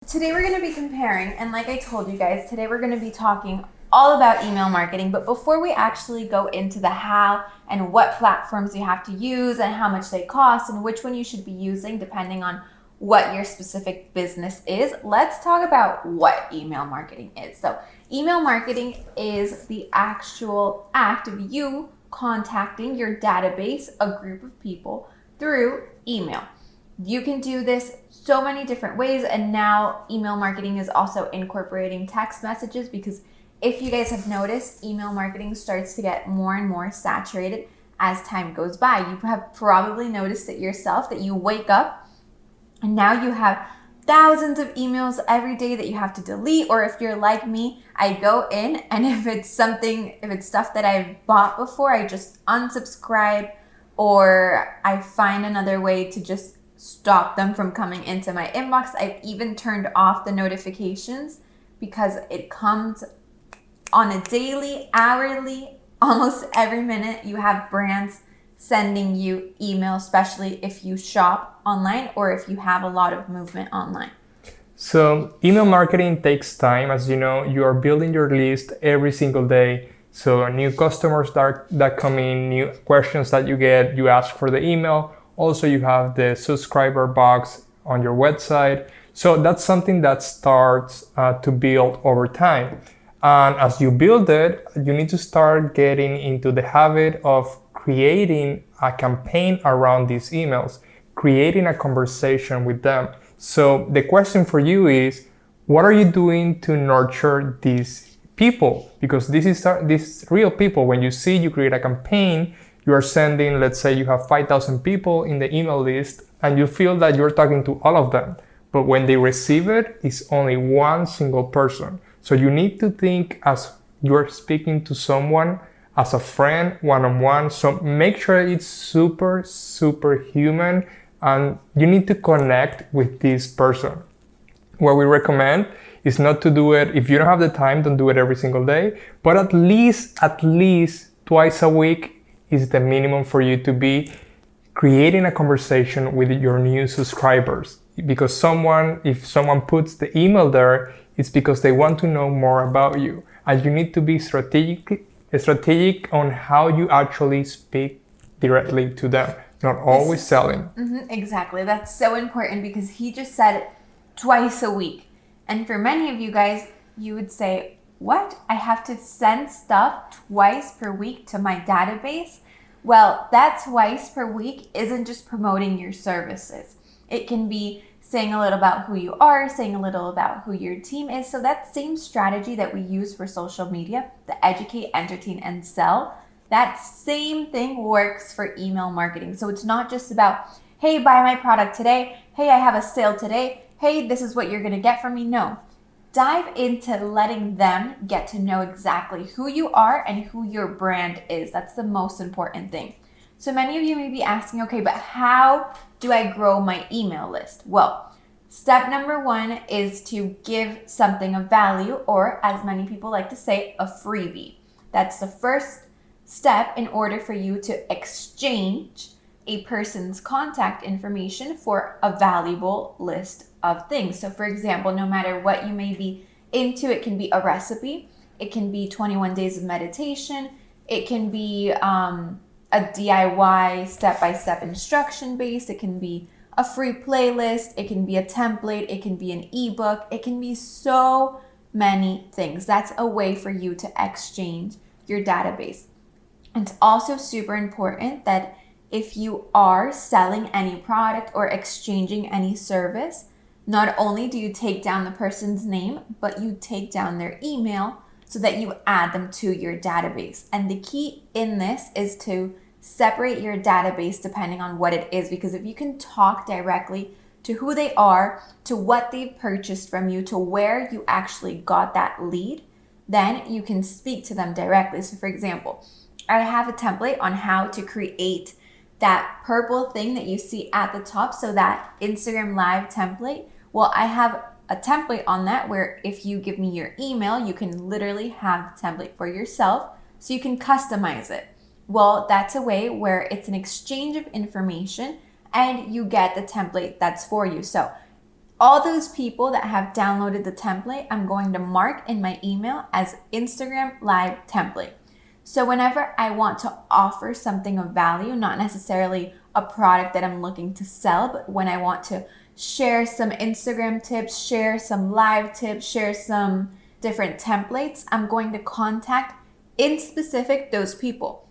Today we're going to be comparing, and like I told you guys, today we're going to be talking all about email marketing. But before we actually go into the how and what platforms you have to use and how much they cost and which one you should be using depending on what your specific business is, let's talk about what email marketing is. So email marketing is the actual act of you contacting your database, a group of people, through email. You can do this so many different ways, and now email marketing is also incorporating text messages, because if you guys have noticed, email marketing starts to get more and more saturated as time goes by. You have probably noticed it yourself that you wake up and now you have thousands of emails every day that you have to delete, or if you're like me, I go in and if it's stuff that I've bought before, I just unsubscribe, or I find another way to just stop them from coming into my inbox. I've even turned off the notifications because it comes on a daily, hourly, almost every minute. You have brands sending you email, especially if you shop online or if you have a lot of movement online. So email marketing takes time. As you know, you are building your list every single day. So new customers that come in, new questions that you get, you ask for the email. Also, you have the subscriber box on your website. So that's something that starts to build over time. And as you build it, you need to start getting into the habit of creating a campaign around these emails, creating a conversation with them. So the question for you is, what are you doing to nurture these people? Because these real people. When you create a campaign, you are sending, let's say you have 5,000 people in the email list and you feel that you're talking to all of them. But when they receive it, it's only one single person. So you need to think as you're speaking to someone, as a friend, one-on-one. So make sure it's super, super human, and you need to connect with this person. What we recommend is not to do it, if you don't have the time, don't do it every single day, but at least twice a week is the minimum for you to be creating a conversation with your new subscribers. Because if someone puts the email there, it's because they want to know more about you. And you need to be strategic on how you actually speak directly to them, not always selling. Exactly. That's so important, because he just said it twice a week. And for many of you guys, you would say, what? I have to send stuff twice per week to my database? Well, that twice per week isn't just promoting your services. It can be saying a little about who you are, saying a little about who your team is. So that same strategy that we use for social media, the educate, entertain, and sell, that same thing works for email marketing. So it's not just about, hey, buy my product today. Hey, I have a sale today. Hey, this is what you're going to get from me. No. Dive into letting them get to know exactly who you are and who your brand is. That's the most important thing. So many of you may be asking, okay, but how do I grow my email list? Well, step number one is to give something of value, or as many people like to say, a freebie. That's the first step in order for you to exchange a person's contact information for a valuable list of things. So for example, no matter what you may be into, it can be a recipe, it can be 21 days of meditation, it can be a DIY step-by-step instruction base, it can be a free playlist, it can be a template, it can be an ebook, it can be so many things. That's a way for you to exchange your database. It's also super important that if you are selling any product or exchanging any service, not only do you take down the person's name, but you take down their email so that you add them to your database. And the key in this is to separate your database depending on what it is, because if you can talk directly to who they are, to what they've purchased from you, to where you actually got that lead, then you can speak to them directly. So for example, I have a template on how to create that purple thing that you see at the top. So that Instagram Live template, well, I have a template on that where if you give me your email, you can literally have the template for yourself so you can customize it. Well, that's a way where it's an exchange of information and you get the template that's for you. So all those people that have downloaded the template, I'm going to mark in my email as Instagram Live template. So whenever I want to offer something of value, not necessarily a product that I'm looking to sell, but when I want to share some Instagram tips, share some live tips, share some different templates, I'm going to contact in specific those people.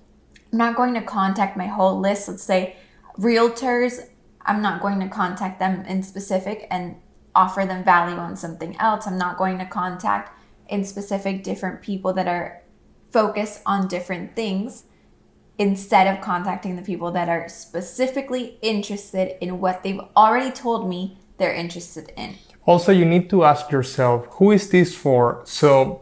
I'm not going to contact my whole list. Let's say realtors, I'm not going to contact them in specific and offer them value on something else. I'm not going to contact in specific different people that are focused on different things instead of contacting the people that are specifically interested in what they've already told me they're interested in. Also, you need to ask yourself, who is this for? So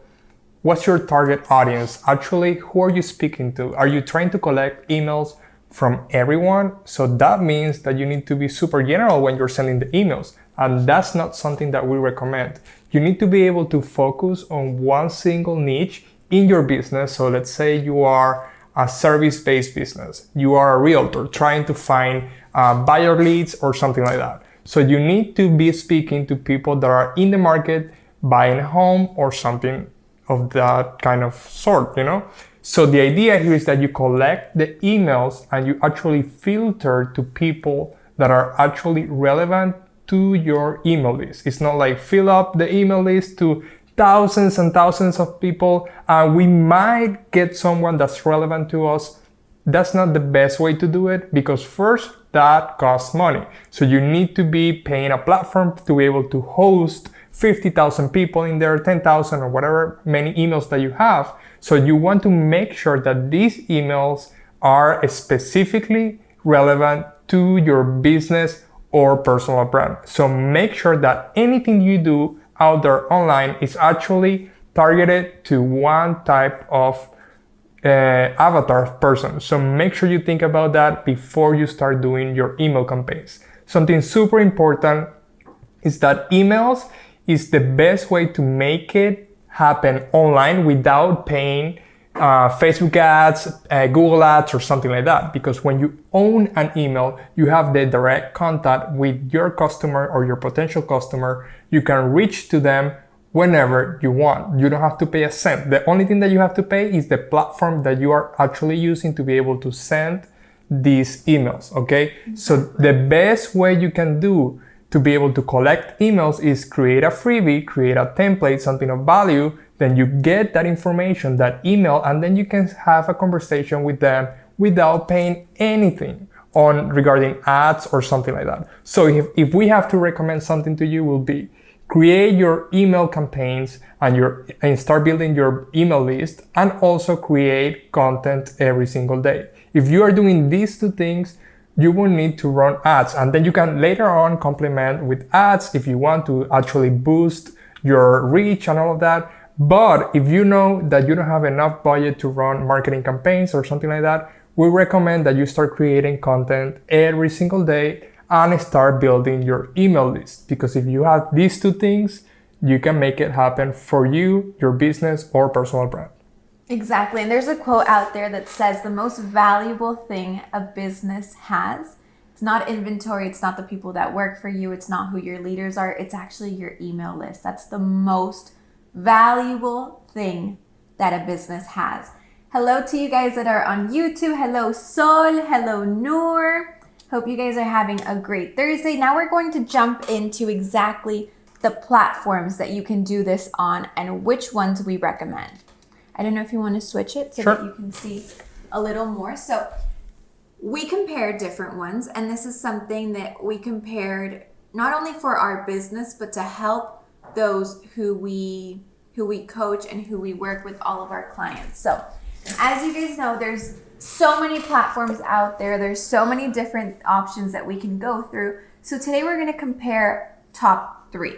what's your target audience? Actually, who are you speaking to? Are you trying to collect emails from everyone? So that means that you need to be super general when you're sending the emails. And that's not something that we recommend. You need to be able to focus on one single niche in your business. So let's say you are a service-based business. You are a realtor trying to find buyer leads or something like that. So you need to be speaking to people that are in the market buying a home or something of that kind of sort, you know? So the idea here is that you collect the emails and you actually filter to people that are actually relevant to your email list. It's not like fill up the email list to thousands and thousands of people and we might get someone that's relevant to us. That's not the best way to do it because first, that costs money. So you need to be paying a platform to be able to host 50,000 people in there, 10,000 or whatever many emails that you have. So you want to make sure that these emails are specifically relevant to your business or personal brand. So make sure that anything you do out there online is actually targeted to one type of avatar person. So make sure you think about that before you start doing your email campaigns. Something super important is that emails is the best way to make it happen online without paying Facebook ads, Google ads, or something like that. Because when you own an email, you have the direct contact with your customer or your potential customer. You can reach to them whenever you want. You don't have to pay a cent. The only thing that you have to pay is the platform that you are actually using to be able to send these emails, okay? So the best way you can do to be able to collect emails is create a freebie, create a template, something of value, then you get that information, that email, and then you can have a conversation with them without paying anything on regarding ads or something like that. So if we have to recommend something to you, will be create your email campaigns and start building your email list, and also create content every single day. If you are doing these two things, you will need to run ads, and then you can later on complement with ads if you want to actually boost your reach and all of that. But if you know that you don't have enough budget to run marketing campaigns or something like that, we recommend that you start creating content every single day and start building your email list. Because if you have these two things, you can make it happen for you, your business, or personal brand. Exactly. And there's a quote out there that says the most valuable thing a business has, it's not inventory, it's not the people that work for you, it's not who your leaders are, it's actually your email list. That's the most valuable thing that a business has. Hello to you guys that are on YouTube. Hello Sol, hello Noor. Hope you guys are having a great Thursday. Now we're going to jump into exactly the platforms that you can do this on and which ones we recommend. I don't know if you want to switch it so that you can see a little more. So we compared different ones, and this is something that we compared not only for our business, but to help those who we coach and who we work with, all of our clients. So as you guys know, there's so many platforms out there. There's so many different options that we can go through. So today we're going to compare top 3.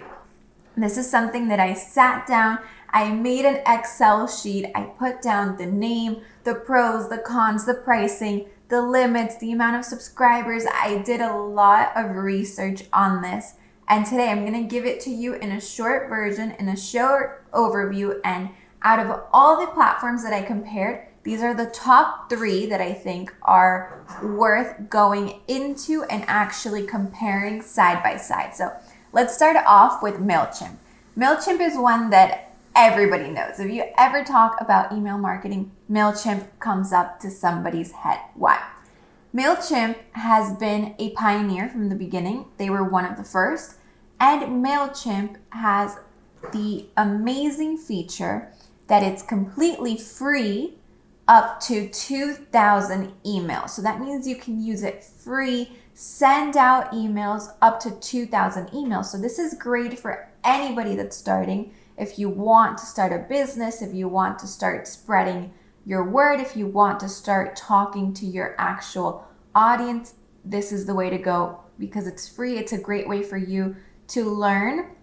This is something that I sat down, I made an Excel sheet, I put down the name, the pros, the cons, the pricing, the limits, the amount of subscribers. I did a lot of research on this. And today I'm going to give it to you in a short version, in a short overview. And out of all the platforms that I compared, these are the top 3 that I think are worth going into and actually comparing side by side. So Let's start off with Mailchimp. Mailchimp is one that everybody knows. If you ever talk about email marketing, Mailchimp comes up to somebody's head. Why? Mailchimp has been a pioneer from the beginning. They were one of the first. And Mailchimp has the amazing feature that it's completely free up to 2,000 emails. So that means you can use it free, send out emails up to 2,000 emails. So this is great for anybody that's starting. If you want to start a business, if you want to start spreading your word, if you want to start talking to your actual audience, this is the way to go because it's free. It's a great way for you to learn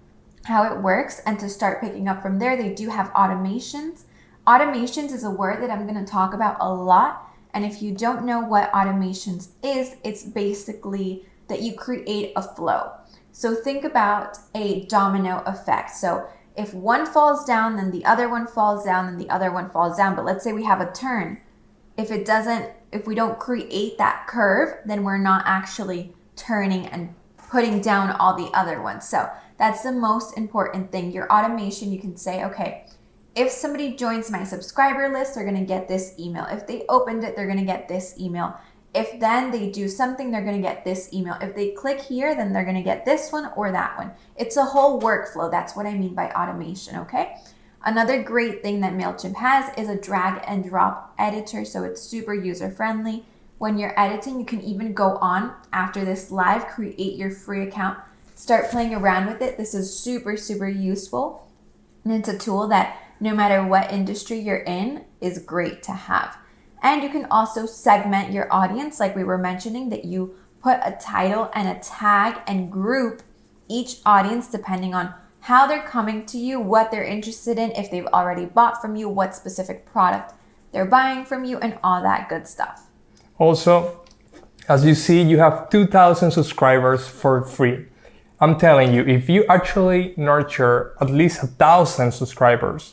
how it works and to start picking up from there. They do have automations. Automations is a word that I'm going to talk about a lot. And if you don't know what automations is, it's basically that you create a flow. So think about a domino effect. So if one falls down, then the other one falls down, then the other one falls down. But let's say we have a turn. If we don't create that curve, then we're not actually turning and putting down all the other ones. So that's the most important thing. Your automation, you can say, okay, if somebody joins my subscriber list, they're going to get this email. If they opened it, they're going to get this email. If then they do something, they're going to get this email. If they click here, then they're going to get this one or that one. It's a whole workflow. That's what I mean by automation, okay? Another great thing that Mailchimp has is a drag and drop editor, so it's super user-friendly. When you're editing, you can even go on after this live, create your free account, start playing around with it. This is super, super useful. And it's a tool that no matter what industry you're in is great to have. And you can also segment your audience, like we were mentioning, that you put a title and a tag and group each audience depending on how they're coming to you, what they're interested in, if they've already bought from you, what specific product they're buying from you, and all that good stuff. Also, as you see, you have 2,000 subscribers for free. I'm telling you, if you actually nurture at least 1,000 subscribers,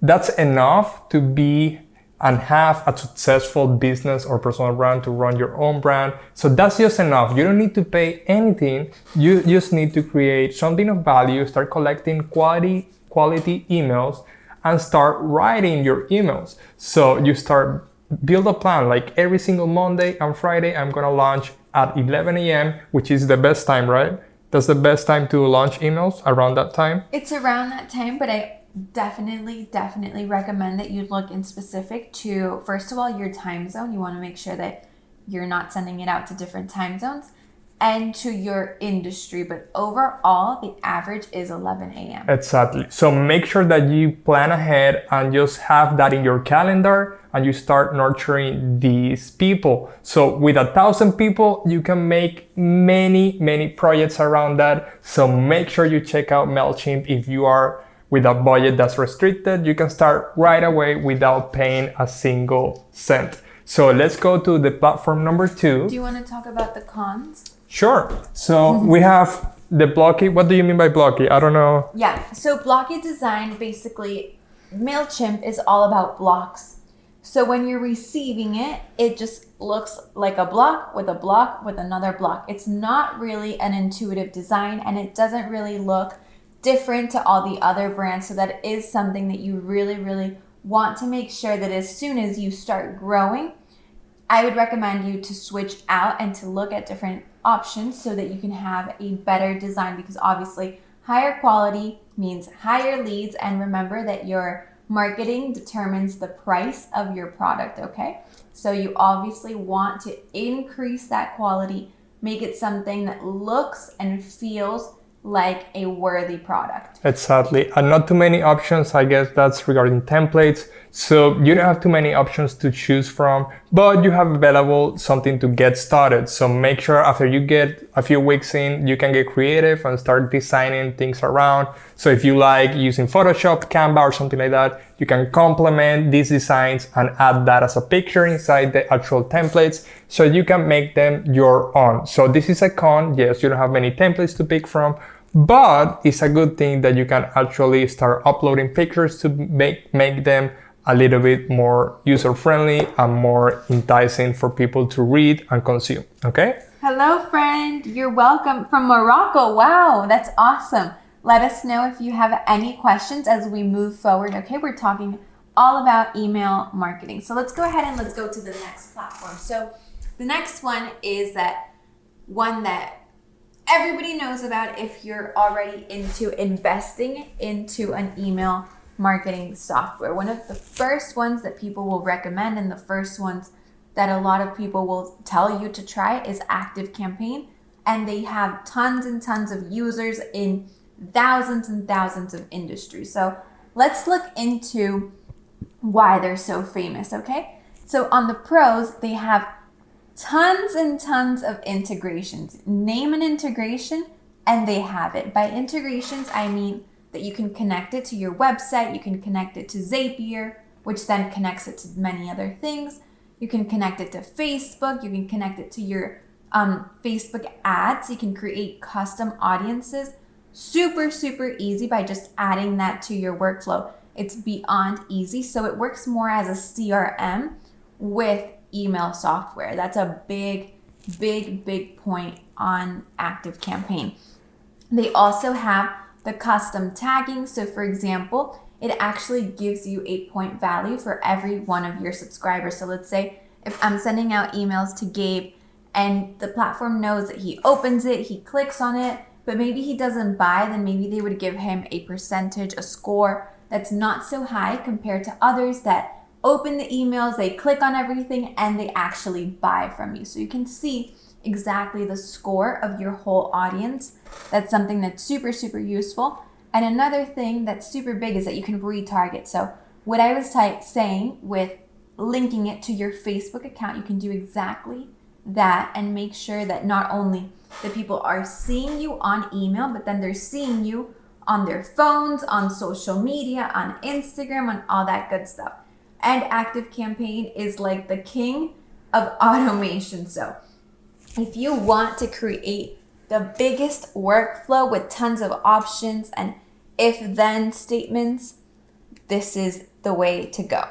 that's enough to be and have a successful business or personal brand, to run your own brand. So that's just enough. You don't need to pay anything. You just need to create something of value, start collecting quality emails, and start writing your emails. So you build a plan, like every single Monday and Friday, I'm gonna launch at 11 a.m., which is the best time, right? That's the best time to launch emails, around that time? It's around that time, but I definitely recommend that you look in specific to, first of all, your time zone. You want to make sure that you're not sending it out to different time zones, and to your industry. But overall, the average is 11 a.m. Exactly. So make sure that you plan ahead and just have that in your calendar, and you start nurturing these people. So with 1,000 people, you can make many projects around that. So make sure you check out Mailchimp. If you are with a budget that's restricted, you can start right away without paying a single cent. So let's go to the platform number 2. Do you want to talk about the cons? Sure. So we have the blocky. What do you mean by blocky? I don't know. Yeah. So blocky design, basically, Mailchimp is all about blocks. So when you're receiving it, it just looks like a block with another block. It's not really an intuitive design, and it doesn't really look different to all the other brands. So that is something that you really want to make sure that as soon as you start growing, I would recommend you to switch out and to look at different options so that you can have a better design, because obviously higher quality means higher leads. And remember that your marketing determines the price of your product, okay? So you obviously want to increase that quality, make it something that looks and feels like a worthy product. Exactly. And not too many options. I guess that's regarding templates. So you don't have too many options to choose from, but you have available something to get started. So make sure after you get a few weeks in, you can get creative and start designing things around. So if you like using Photoshop, Canva, or something like that, you can complement these designs and add that as a picture inside the actual templates, so you can make them your own. So this is a con. Yes, you don't have many templates to pick from, but it's a good thing that you can actually start uploading pictures to make them a little bit more user-friendly and more enticing for people to read and consume, okay? Hello, friend. You're welcome from Morocco. Wow, that's awesome. Let us know if you have any questions as we move forward. Okay, we're talking all about email marketing. So let's go ahead and let's go to the next platform. So the next one is one that everybody knows about if you're already into investing into an email marketing software. One of the first ones that people will recommend and the first ones that a lot of people will tell you to try is ActiveCampaign. And they have tons and tons of users in thousands and thousands of industries. So let's look into why they're so famous, okay? So on the pros, they have tons and tons of integrations. Name an integration and they have it. By integrations, I mean that you can connect it to your website, you can connect it to Zapier, which then connects it to many other things. You can connect it to Facebook, you can connect it to your Facebook ads, you can create custom audiences. Super, super easy by just adding that to your workflow. It's beyond easy. So it works more as a CRM with email software. That's a big, big, big point on ActiveCampaign. They also have the custom tagging. So for example, it actually gives you a point value for every one of your subscribers. So let's say if I'm sending out emails to Gabe and the platform knows that he opens it, he clicks on it, but maybe he doesn't buy, then maybe they would give him a percentage, a score that's not so high compared to others that open the emails, they click on everything, and they actually buy from you. So you can see exactly the score of your whole audience. That's something that's super, super useful. And another thing that's super big is that you can retarget. So what I was saying with linking it to your Facebook account, you can do exactly that and make sure that not only the people are seeing you on email, but then they're seeing you on their phones, on social media, on Instagram, on all that good stuff. And ActiveCampaign is like the king of automation. So if you want to create the biggest workflow with tons of options and if-then statements, this is the way to go.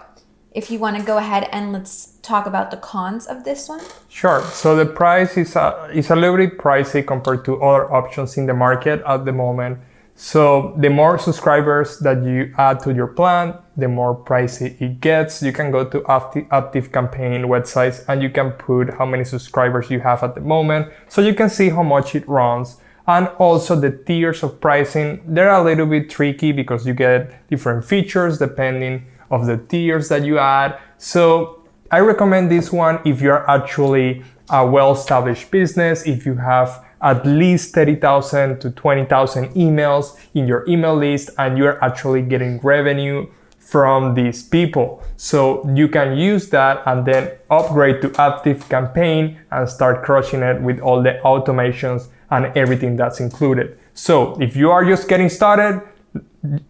If you want to go ahead and let's talk about the cons of this one. Sure. So the price is a little bit pricey compared to other options in the market at the moment. So the more subscribers that you add to your plan, the more pricey it gets. You can go to ActiveCampaign websites and you can put how many subscribers you have at the moment. So you can see how much it runs. And also the tiers of pricing, they're a little bit tricky because you get different features depending of the tiers that you add. So I recommend this one if you're actually a well-established business, if you have at least 30,000 to 20,000 emails in your email list and you're actually getting revenue from these people. So you can use that and then upgrade to ActiveCampaign and start crushing it with all the automations and everything that's included. So if you are just getting started,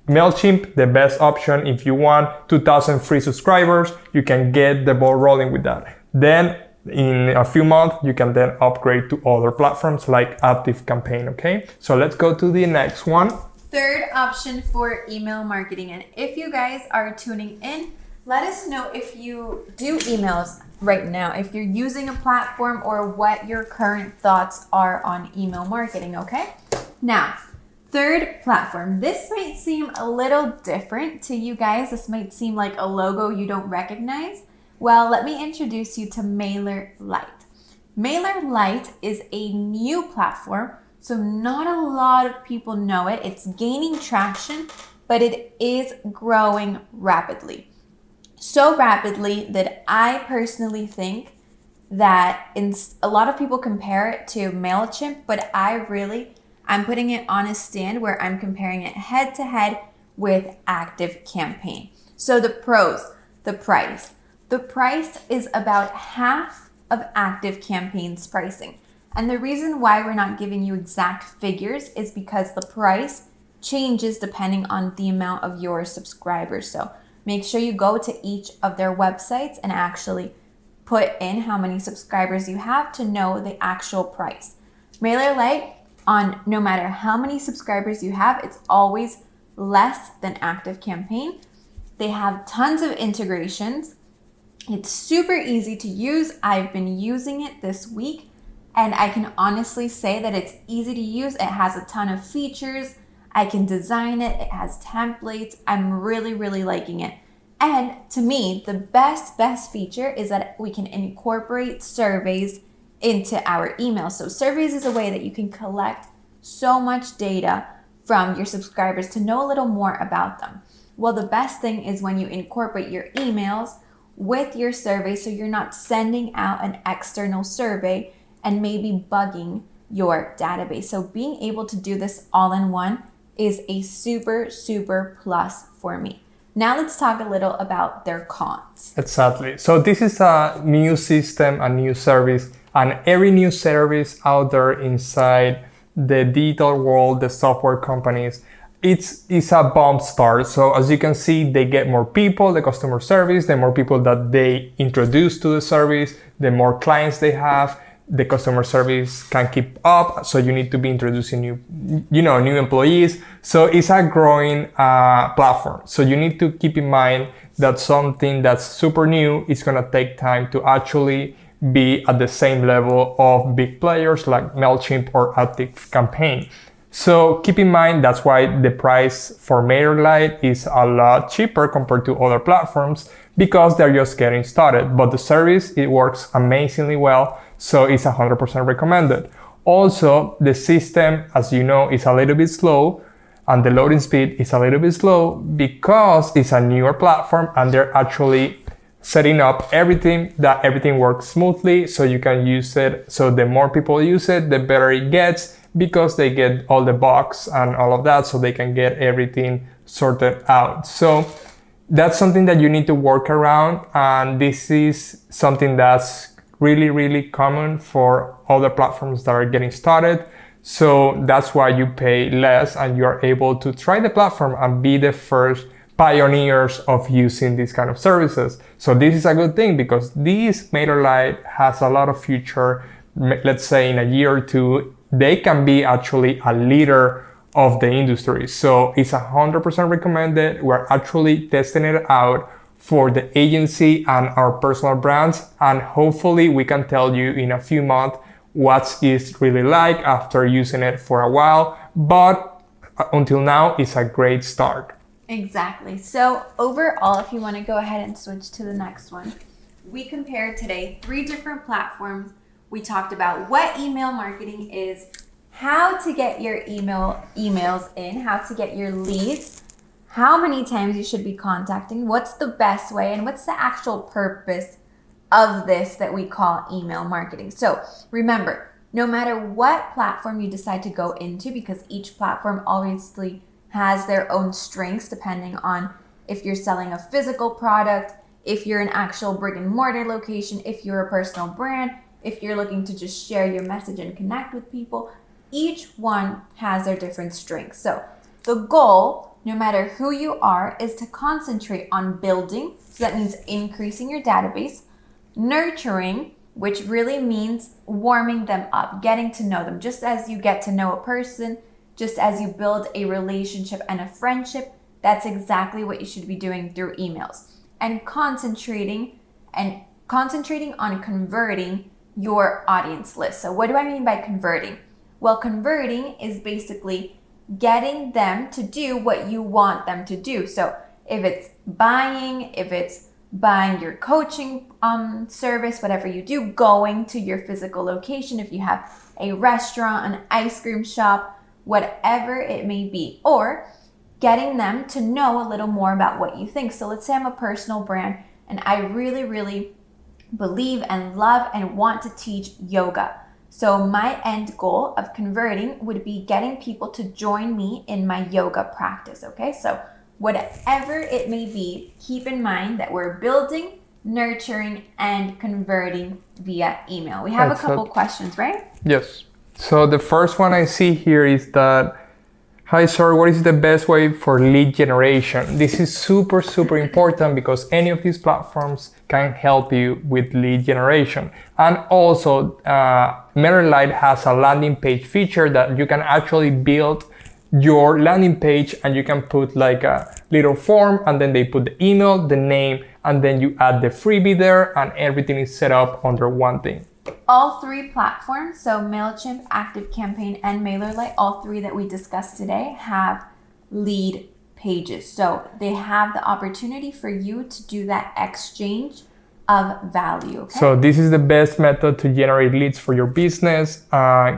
Mailchimp, the best option. If you want 2,000 free subscribers, you can get the ball rolling with that. Then in a few months, you can then upgrade to other platforms like ActiveCampaign, okay? So let's go to the next one. Third option for email marketing. And if you guys are tuning in, let us know if you do emails right now, if you're using a platform or what your current thoughts are on email marketing, okay? Now, third platform. This might seem a little different to you guys. This might seem like a logo you don't recognize. Well, let me introduce you to Lite. Lite is a new platform, so not a lot of people know it. It's gaining traction, but it is growing rapidly. So rapidly that I personally think that a lot of people compare it to Mailchimp, but I'm putting it on a stand where I'm comparing it head to head with ActiveCampaign. So the pros, the price. The price is about half of ActiveCampaign's pricing. And the reason why we're not giving you exact figures is because the price changes depending on the amount of your subscribers. So make sure you go to each of their websites and actually put in how many subscribers you have to know the actual price. Lite, on no matter how many subscribers you have, it's always less than ActiveCampaign. They have tons of integrations. It's super easy to use. I've been using it this week And I can honestly say that it's easy to use. It has a ton of features. I can design it. It has templates. I'm really, really liking it. And to me, the best feature is that we can incorporate surveys into our emails. So surveys is a way that you can collect so much data from your subscribers to know a little more about them. Well, the best thing is when you incorporate your emails with your survey, so you're not sending out an external survey and maybe bugging your database. So being able to do this all in one is a super, super plus for me. Now let's talk a little about their cons. Exactly. So this is a new system, a new service, and every new service out there inside the digital world, the software companies, it's a bump start. So as you can see, they get more people, the customer service, the more people that they introduce to the service, the more clients they have, the customer service can keep up. So you need to be introducing new employees. So it's a growing platform. So you need to keep in mind that something that's super new is gonna take time to actually be at the same level of big players like Mailchimp or ActiveCampaign. So keep in mind, that's why the price for Lite is a lot cheaper compared to other platforms, because they're just getting started. But the service, it works amazingly well, so it's 100% recommended. Also, the system, as you know, is a little bit slow, and the loading speed is a little bit slow because it's a newer platform and they're actually setting up everything that everything works smoothly so you can use it. So the more people use it, the better it gets, because they get all the bugs and all of that, so they can get everything sorted out. So that's something that you need to work around, and this is something that's really, really common for other platforms that are getting started. So that's why you pay less and you're able to try the platform and be the first pioneers of using these kind of services. So this is a good thing, because this Lite has a lot of future. Let's say in a year or two, they can be actually a leader of the industry. So it's 100% recommended. We're actually testing it out for the agency and our personal brands. And hopefully we can tell you in a few months what it's really like after using it for a while. But until now, it's a great start. Exactly. So overall, if you want to go ahead and switch to the next one, we compared today 3 different platforms. We talked about what email marketing is, how to get your emails in, how to get your leads, how many times you should be contacting, what's the best way, and what's the actual purpose of this that we call email marketing. So remember, no matter what platform you decide to go into, because each platform obviously has their own strengths depending on if you're selling a physical product, if you're an actual brick and mortar location, if you're a personal brand, if you're looking to just share your message and connect with people, each one has their different strengths. So the goal, no matter who you are, is to concentrate on building. So that means increasing your database, nurturing, which really means warming them up, getting to know them. Just as you get to know a person, just as you build a relationship and a friendship, that's exactly what you should be doing through emails. And concentrating on converting your audience list. So what do I mean by converting? Well, converting is basically getting them to do what you want them to do. So if it's buying your coaching service, whatever you do, going to your physical location, if you have a restaurant, an ice cream shop, whatever it may be, or getting them to know a little more about what you think. So let's say I'm a personal brand and I really, really believe and love and want to teach yoga. So my end goal of converting would be getting people to join me in my yoga practice, okay? So whatever it may be, keep in mind that we're building, nurturing, and converting via email. We have a couple questions, right? Yes. So the first one I see here is that, hi sir, what is the best way for lead generation? This is super, super important because any of these platforms can help you with lead generation. And also, Lite has a landing page feature that you can actually build your landing page and you can put like a little form and then they put the email, the name, and then you add the freebie there and everything is set up under one thing. all three platforms, so Mailchimp, ActiveCampaign, and MailerLite, all three that we discussed today, have lead pages. So they have the opportunity for you to do that exchange of value. Okay? So this is the best method to generate leads for your business,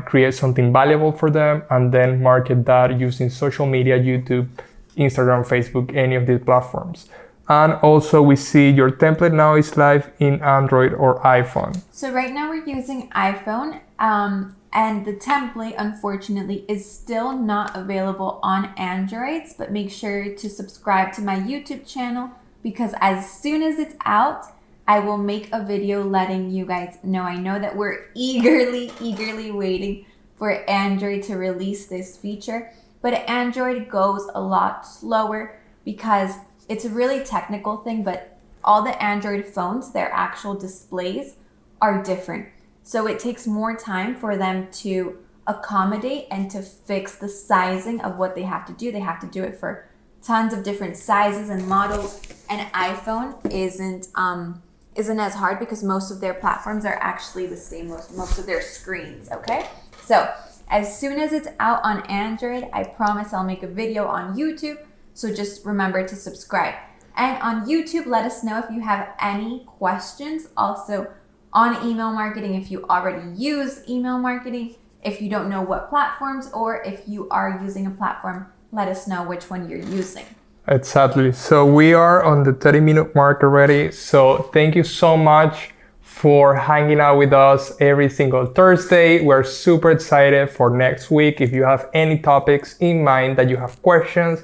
create something valuable for them, and then market that using social media, YouTube, Instagram, Facebook, any of these platforms. And also we see your template now is live in Android or iPhone. So right now we're using iPhone, and the template unfortunately is still not available on Androids, but make sure to subscribe to my YouTube channel, because as soon as it's out, I will make a video letting you guys know. I know that we're eagerly waiting for Android to release this feature, but Android goes a lot slower because it's a really technical thing, but all the Android phones, their actual displays are different. So it takes more time for them to accommodate and to fix the sizing of what they have to do. They have to do it for tons of different sizes and models, and iPhone isn't as hard because most of their platforms are actually the same, most of their screens, okay? So as soon as it's out on Android, I promise I'll make a video on YouTube. So just remember to subscribe. And on YouTube, let us know if you have any questions. Also on email marketing, if you already use email marketing, if you don't know what platforms, or if you are using a platform, let us know which one you're using. Exactly. So we are on the 30-minute mark already. So thank you so much for hanging out with us every single Thursday. We're super excited for next week. If you have any topics in mind that you have questions,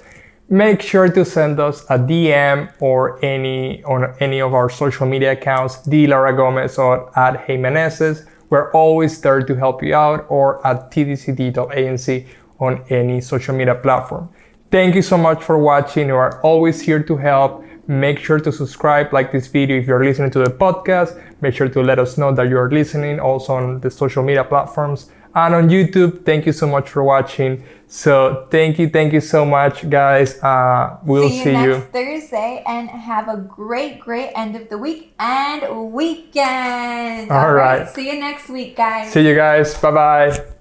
make sure to send us a DM or on any of our social media accounts, Lara Gomez or at Jimenez's. We're always there to help you out, or at TDC Digital Agency on any social media platform. Thank you so much for watching. We are always here to help. Make sure to subscribe, like this video if you're listening to the podcast. Make sure to let us know that you're listening also on the social media platforms. And on YouTube, thank you so much for watching. So thank you so much, guys. We'll see you next Thursday, and have a great end of the week and weekend. All right. See you next week, guys. See you guys. Bye-bye.